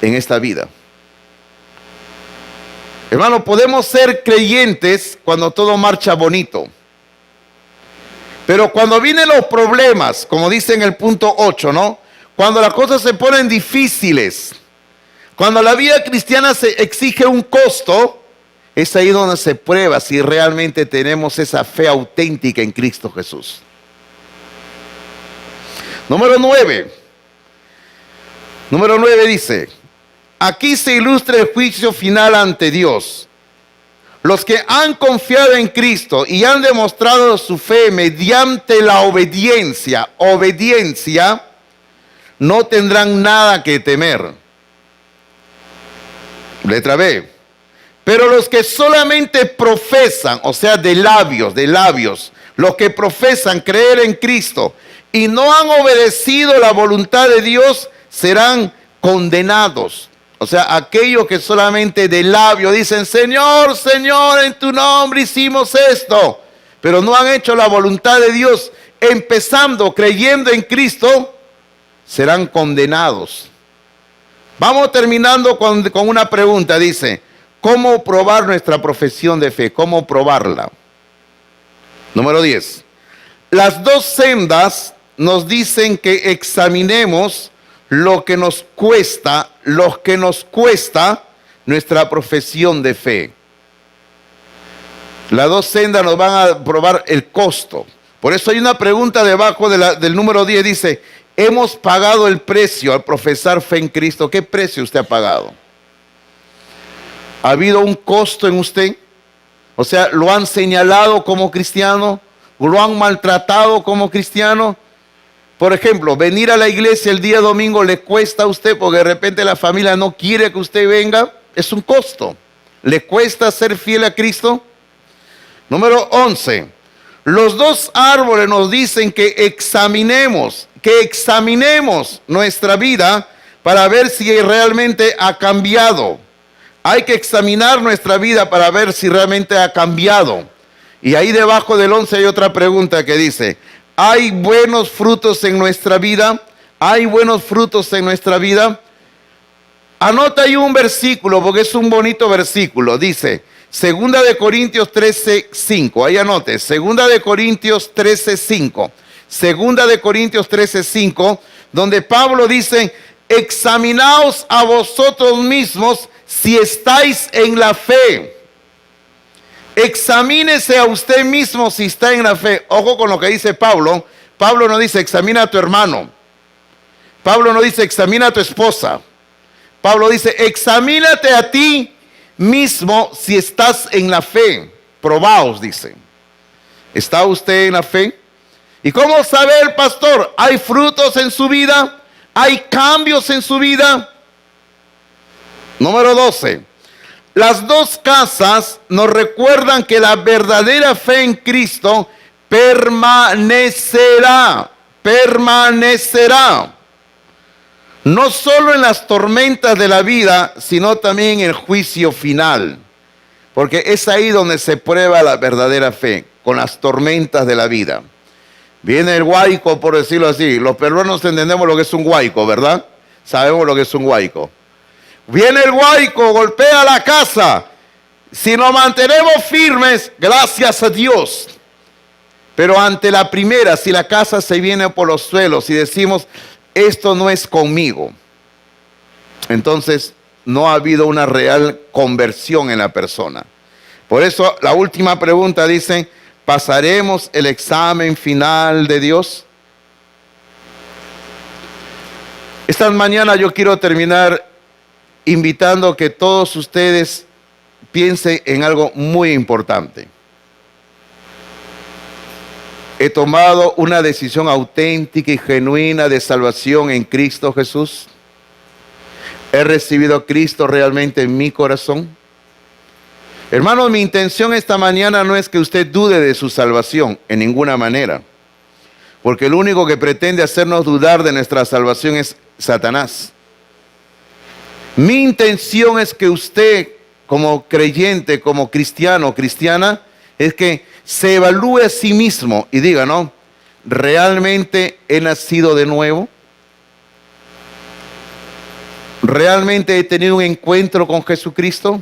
en esta vida? Hermano, podemos ser creyentes cuando todo marcha bonito. Pero cuando vienen los problemas, como dice en el punto 8, ¿no? Cuando las cosas se ponen difíciles, cuando la vida cristiana se exige un costo, es ahí donde se prueba si realmente tenemos esa fe auténtica en Cristo Jesús. Número 9. Número 9 dice, aquí se ilustra el juicio final ante Dios. Los que han confiado en Cristo y han demostrado su fe mediante la obediencia, no tendrán nada que temer. Letra B. Pero los que solamente profesan, o sea, de labios, los que profesan creer en Cristo y no han obedecido la voluntad de Dios, serán condenados. O sea, aquellos que solamente de labio dicen, Señor, Señor, en tu nombre hicimos esto, pero no han hecho la voluntad de Dios, empezando creyendo en Cristo, serán condenados. Vamos terminando con una pregunta, dice, ¿cómo probar nuestra profesión de fe? ¿Cómo probarla? Número 10. Las dos sendas nos dicen que examinemos lo que nos cuesta nuestra profesión de fe. Las dos sendas nos van a probar el costo. Por eso hay una pregunta debajo del número 10, dice, hemos pagado el precio al profesar fe en Cristo. ¿Qué precio usted ha pagado? ¿Ha habido un costo en usted? O sea, ¿lo han señalado como cristiano? ¿Lo han maltratado como cristiano? Por ejemplo, venir a la iglesia el día domingo le cuesta a usted porque de repente la familia no quiere que usted venga. Es un costo. ¿Le cuesta ser fiel a Cristo? Número 11. Los dos árboles nos dicen que examinemos nuestra vida para ver si realmente ha cambiado. Hay que examinar nuestra vida para ver si realmente ha cambiado. Y ahí debajo del 11 hay otra pregunta que dice, ¿hay buenos frutos en nuestra vida? ¿Hay buenos frutos en nuestra vida? Anota ahí un versículo porque es un bonito versículo. Dice, 2 de Corintios 13:5. Ahí anote, 2 de Corintios 13:5. 2 de Corintios 13:5, donde Pablo dice, examinaos a vosotros mismos si estáis en la fe. Examínese a usted mismo si está en la fe. Ojo con lo que dice Pablo. Pablo no dice examina a tu hermano. Pablo no dice examina a tu esposa. Pablo dice examínate a ti mismo si estás en la fe. Probaos, dice. ¿Está usted en la fe? ¿Y cómo sabe el pastor? ¿Hay frutos en su vida? ¿Hay cambios en su vida? Número 12. Las dos casas nos recuerdan que la verdadera fe en Cristo permanecerá. No solo en las tormentas de la vida, sino también en el juicio final. Porque es ahí donde se prueba la verdadera fe, con las tormentas de la vida. Viene el huaico, por decirlo así. Los peruanos entendemos lo que es un huaico, ¿verdad? Sabemos lo que es un huaico. Viene el huaico, golpea la casa. Si nos mantenemos firmes, gracias a Dios. Pero ante la primera, si la casa se viene por los suelos y decimos, esto no es conmigo, entonces no ha habido una real conversión en la persona. Por eso la última pregunta dice, ¿pasaremos el examen final de Dios? Esta mañana yo quiero terminar invitando a que todos ustedes piensen en algo muy importante. He tomado una decisión auténtica y genuina de salvación en Cristo Jesús. He recibido a Cristo realmente en mi corazón. Hermanos, mi intención esta mañana no es que usted dude de su salvación en ninguna manera, porque el único que pretende hacernos dudar de nuestra salvación es Satanás. Mi intención es que usted, como creyente, como cristiano o cristiana, es que se evalúe a sí mismo y diga, ¿no? ¿Realmente he nacido de nuevo? ¿Realmente he tenido un encuentro con Jesucristo?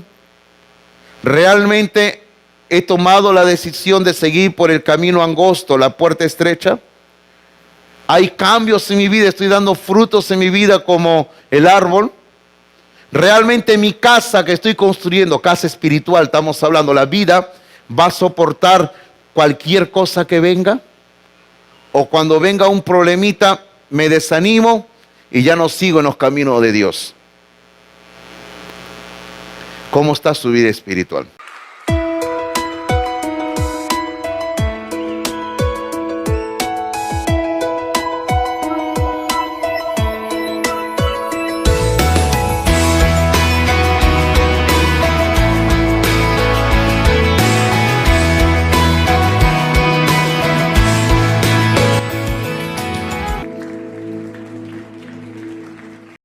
¿Realmente he tomado la decisión de seguir por el camino angosto, la puerta estrecha? ¿Hay cambios en mi vida? ¿Estoy dando frutos en mi vida como el árbol? ¿Realmente mi casa que estoy construyendo, casa espiritual, estamos hablando, la vida, va a soportar cualquier cosa que venga? ¿O cuando venga un problemita me desanimo y ya no sigo en los caminos de Dios? ¿Cómo está su vida espiritual?